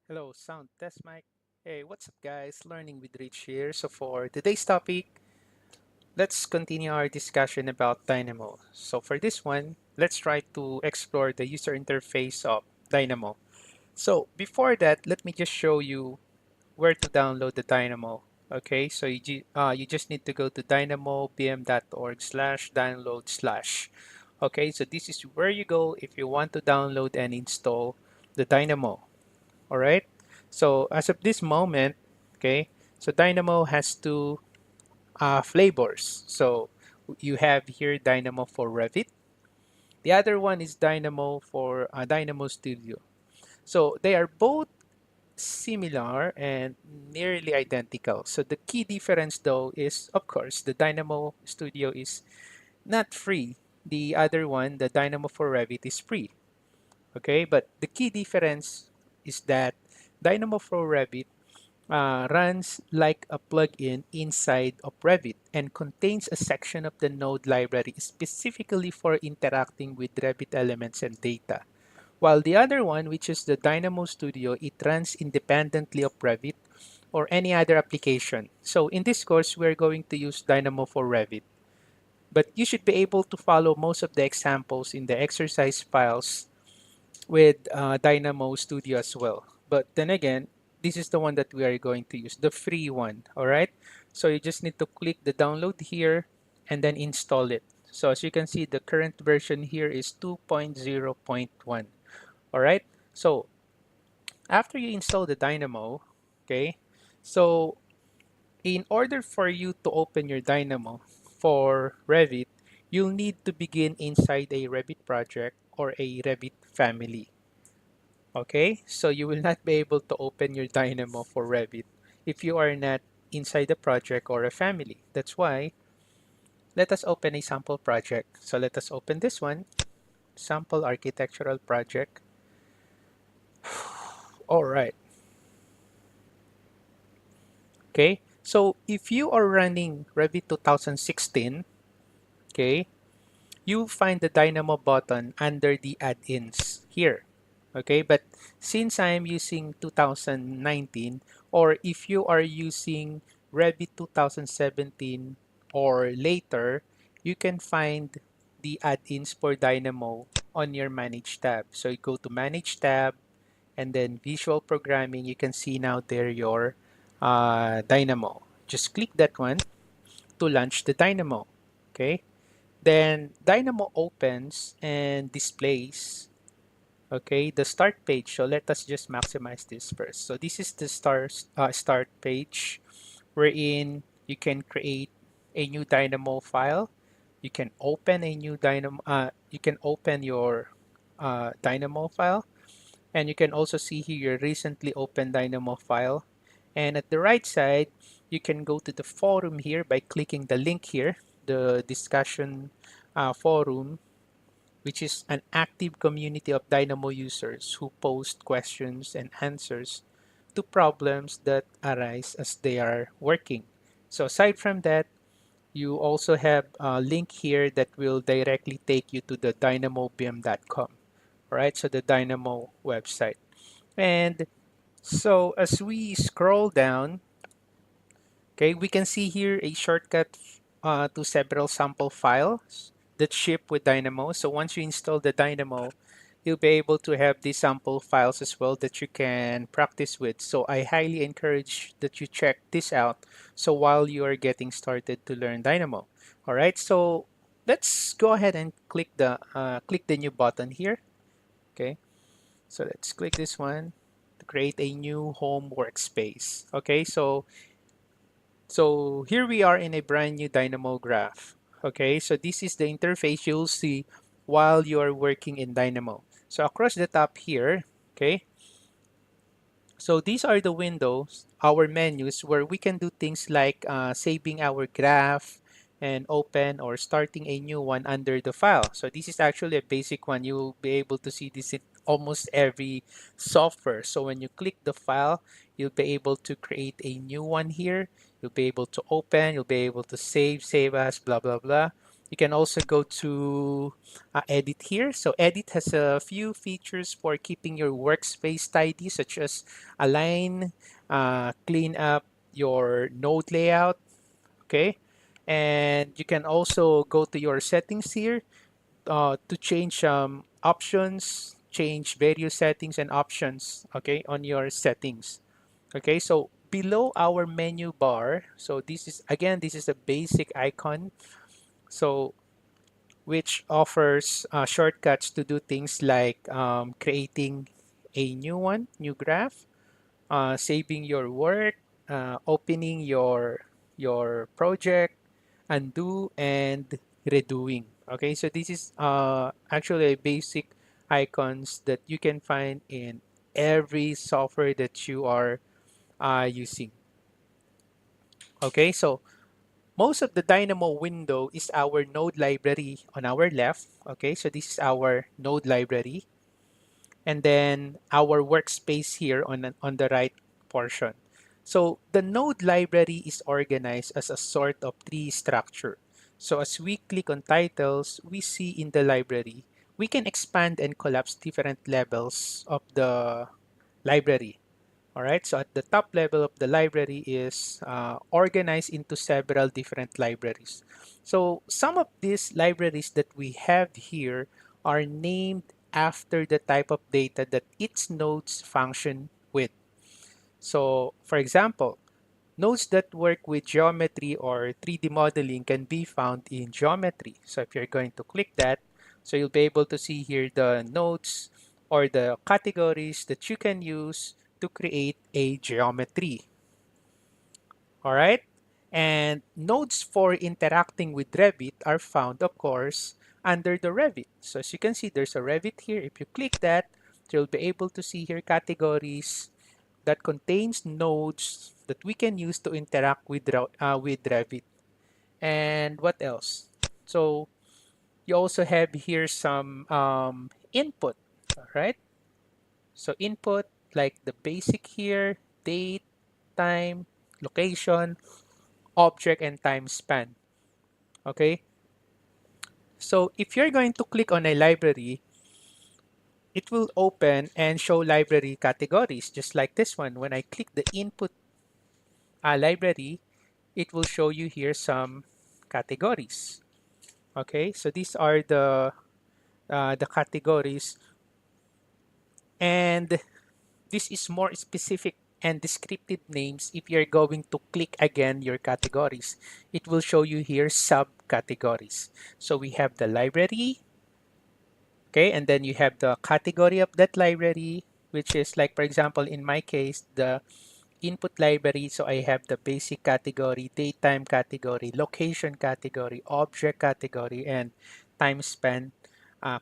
Hello, sound test mic. Hey, what's up, guys? Learning with Rich here. So, for today's topic, let's continue our discussion about Dynamo. So, for this one, let's try to explore the user interface of Dynamo. So, before that, let me just show you where to download the Dynamo. Okay, so you just need to go to dynamobm.org/download slash. Okay, so this is where you go if you want to download and install the Dynamo. All right. So as of this moment, okay, so Dynamo has two flavors. So you have here Dynamo for Revit. The other one is Dynamo for Dynamo Studio. So they are both similar and nearly identical. So the key difference though is, of course, the Dynamo Studio is not free. The other one, the Dynamo for Revit, is free. Okay, but the key difference is that Dynamo for Revit runs like a plugin inside of Revit and contains a section of the node library specifically for interacting with Revit elements and data. While the other one, which is the Dynamo Studio, it runs independently of Revit or any other application. So in this course, we're going to use Dynamo for Revit. But you should be able to follow most of the examples in the exercise files with Dynamo Studio as well. But then again, this is the one that we are going to use, the free one, all right? So you just need to click the download here and then install it. So as you can see, the current version here is 2.0.1, all right? So after you install the Dynamo, okay, so in order for you to open your Dynamo for Revit, you'll need to begin inside a Revit project or a Revit family. Okay, so you will not be able to open your Dynamo for Revit if you are not inside a project or a family. That's why let us open a sample project. So let us open this one, sample architectural project. All right. Okay, so if you are running Revit 2016, okay, you'll find the Dynamo button under the add-ins here. Okay, but since I am using 2019, or if you are using Revit 2017 or later, you can find the add-ins for Dynamo on your Manage tab. So you go to Manage tab and then Visual Programming. You can see now there your Dynamo. Just click that one to launch the Dynamo. Okay, then Dynamo opens and displays, okay, the start page. So let us just maximize this first. So this is the start page wherein you can create a new Dynamo file. You can open a new Dynamo. You can open your Dynamo file, and you can also see here your recently opened Dynamo file. And at the right side, you can go to the forum here by clicking the link here, the discussion forum, which is an active community of Dynamo users who post questions and answers to problems that arise as they are working. So aside from that, you also have a link here that will directly take you to the dynamobm.com, right? So the Dynamo website. And so as we scroll down, okay, we can see here a shortcut to several sample files that ship with Dynamo. So once you install the Dynamo, you'll be able to have these sample files as well that you can practice with. So I highly encourage that you check this out. So while you are getting started to learn Dynamo, all right. So let's go ahead and click the new button here. Okay. So let's click this one to create a new home workspace. Okay. So here we are in a brand new Dynamo graph. Okay, so this is the interface you'll see while you are working in Dynamo. So across the top here, okay, so these are the windows, our menus, where we can do things like saving our graph and open or starting a new one under the file. So this is actually a basic one. You'll be able to see this in almost every software. So when you click the file, you'll be able to create a new one here. You'll be able to open, you'll be able to save as, blah, blah, blah. You can also go to edit here. So edit has a few features for keeping your workspace tidy, such as align, clean up your node layout, okay? And you can also go to your settings here to change options, change various settings and options, okay, on your settings. Okay, so below our menu bar, so this is, again, this is a basic icon. So which offers shortcuts to do things like creating a new graph, saving your work, opening your project, undo, and redoing. Okay, so this is actually a basic icons that you can find in every software that you are using. Okay, so most of the Dynamo window is our node library on our left. Okay, so this is our node library. And then our workspace here on the right portion. So the node library is organized as a sort of tree structure. So as we click on titles, we see in the library, we can expand and collapse different levels of the library. All right, so at the top level of the library is organized into several different libraries. So some of these libraries that we have here are named after the type of data that its nodes function with. So for example, nodes that work with geometry or 3D modeling can be found in geometry. So if you're going to click that, so you'll be able to see here the nodes or the categories that you can use to create a geometry. All right. And nodes for interacting with Revit are found, of course, under the Revit. So as you can see, there's a Revit here. If you click that, you'll be able to see here categories that contains nodes that we can use to interact with Revit. And what else? So you also have here some input, all right? So input, like the basic here, date, time, location, object, and time span, okay? So if you're going to click on a library, it will open and show library categories, just like this one. When I click the input library, it will show you here some categories. Okay, so these are the categories, and this is more specific and descriptive names. If you're going to click again your categories, it will show you here subcategories. So we have the library, okay, and then you have the category of that library, which is like, for example, in my case, the input library. So I have the basic category, datetime category, location category, object category, and time span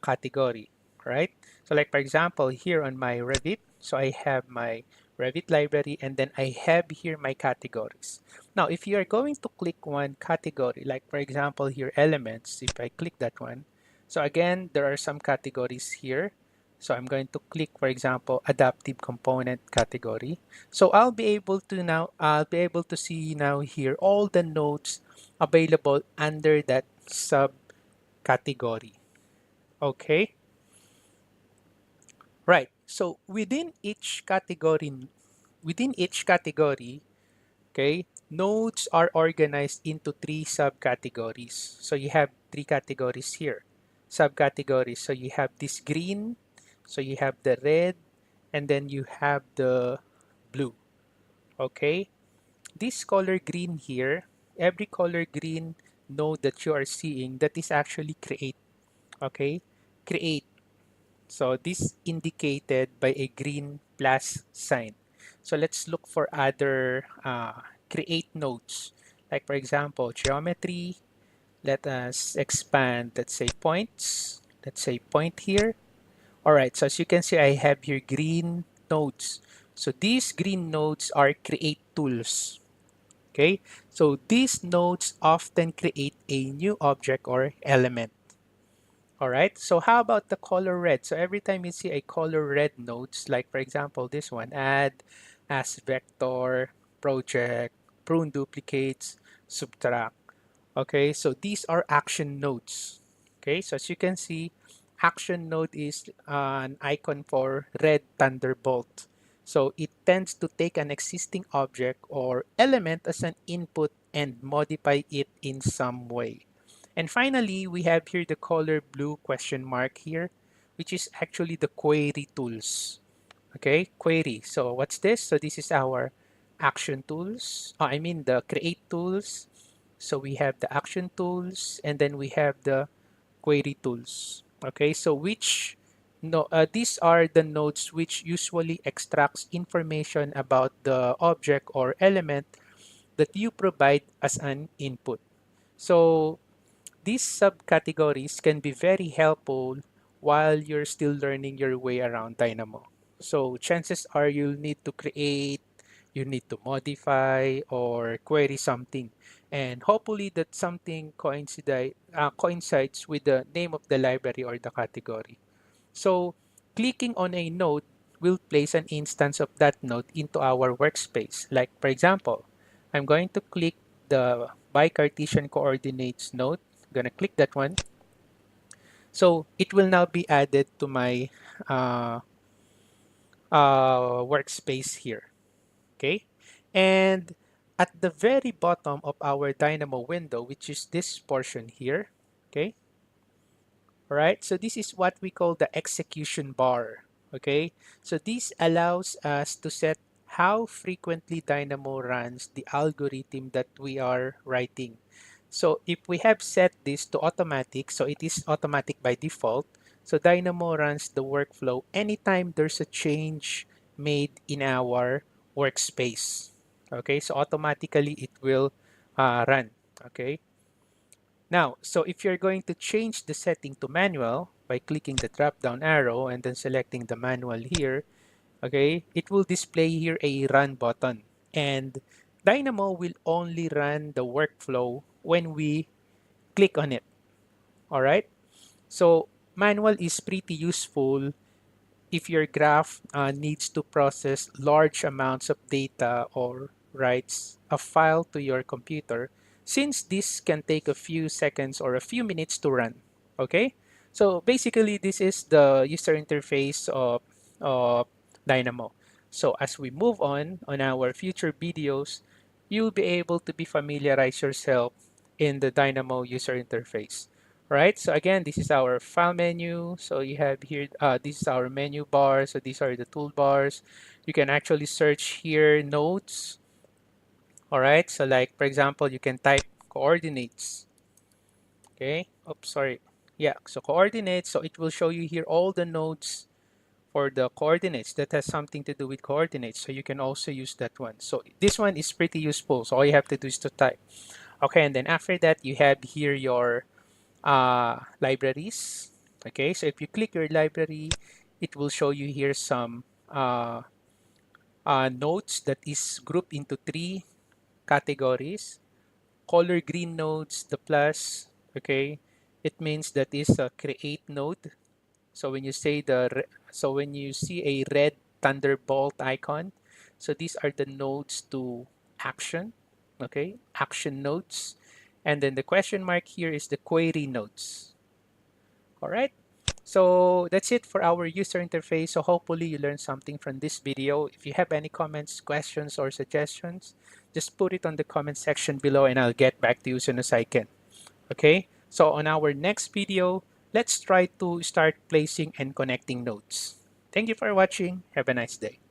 category, right? So like, for example, here on my Revit, so I have my Revit library, and then I have here my categories. Now, if you are going to click one category, like for example, here elements, if I click that one, so again, there are some categories here. So I'm going to click, for example, adaptive component category. So I'll be able to see now here all the nodes available under that subcategory. Okay, right. So within each category, okay, nodes are organized into three subcategories. So you have three categories here, subcategories. So you have this green, so you have the red, and then you have the blue. Okay, this color green here, every color green node that you are seeing, that is actually create. Okay, create. So this indicated by a green plus sign. So let's look for other create nodes. Like for example, geometry. Let us expand, let's say points. Let's say point here. All right, so as you can see, I have here green nodes. So these green nodes are create tools. Okay, so these nodes often create a new object or element. All right, so how about the color red? So every time you see a color red nodes, like for example, this one, add, as vector, project, prune duplicates, subtract. Okay, so these are action nodes. Okay, so as you can see, action node is an icon for red thunderbolt. So it tends to take an existing object or element as an input and modify it in some way. And finally, we have here the color blue question mark here, which is actually the query tools. Okay, query. So what's this? So this is our action tools. I mean the create tools. So we have the action tools and then we have the query tools. Okay, so which no, these are the nodes which usually extracts information about the object or element that you provide as an input. So these subcategories can be very helpful while you're still learning your way around Dynamo. So chances are you'll need to create, you need to modify or query something. And hopefully that something coincides with the name of the library or the category. So clicking on a node will place an instance of that node into our workspace. Like for example, I'm going to click the bicartesian coordinates node. I'm going to click that one. So it will now be added to my uh, workspace here. Okay. And at the very bottom of our Dynamo window, which is this portion here, okay, all right, so this is what we call the execution bar. Okay, so this allows us to set how frequently Dynamo runs the algorithm that we are writing. So if we have set this to automatic, so it is automatic by default. So Dynamo runs the workflow anytime there's a change made in our workspace. Okay, so automatically it will run. Okay. Now, so if you're going to change the setting to manual by clicking the drop down arrow and then selecting the manual here, okay, it will display here a run button. And Dynamo will only run the workflow when we click on it. All right. So manual is pretty useful if your graph needs to process large amounts of data or writes a file to your computer, since this can take a few seconds or a few minutes to run. Okay, so basically this is the user interface of Dynamo. So as we move on our future videos, you'll be able to be familiarize yourself in the Dynamo user interface. Right, so again, this is our file menu. So you have here, this is our menu bar. So these are the toolbars. You can actually search here nodes. All right, so like for example, you can type coordinates. Okay, oops, sorry. Yeah, so coordinates. So it will show you here all the nodes for the coordinates that has something to do with coordinates. So you can also use that one. So this one is pretty useful. So all you have to do is to type. Okay, and then after that, you have here your libraries. Okay, so if you click your library, it will show you here some nodes that is grouped into three categories. Color green nodes, the plus, okay, it means that is a create node. So when you say so when you see a red thunderbolt icon, so these are the nodes to action, okay, action nodes. And then the question mark here is the query nodes. All right. So that's it for our user interface. So hopefully you learned something from this video. If you have any comments, questions, or suggestions, just put it on the comment section below and I'll get back to you as soon as I can. Okay. So on our next video, let's try to start placing and connecting nodes. Thank you for watching. Have a nice day.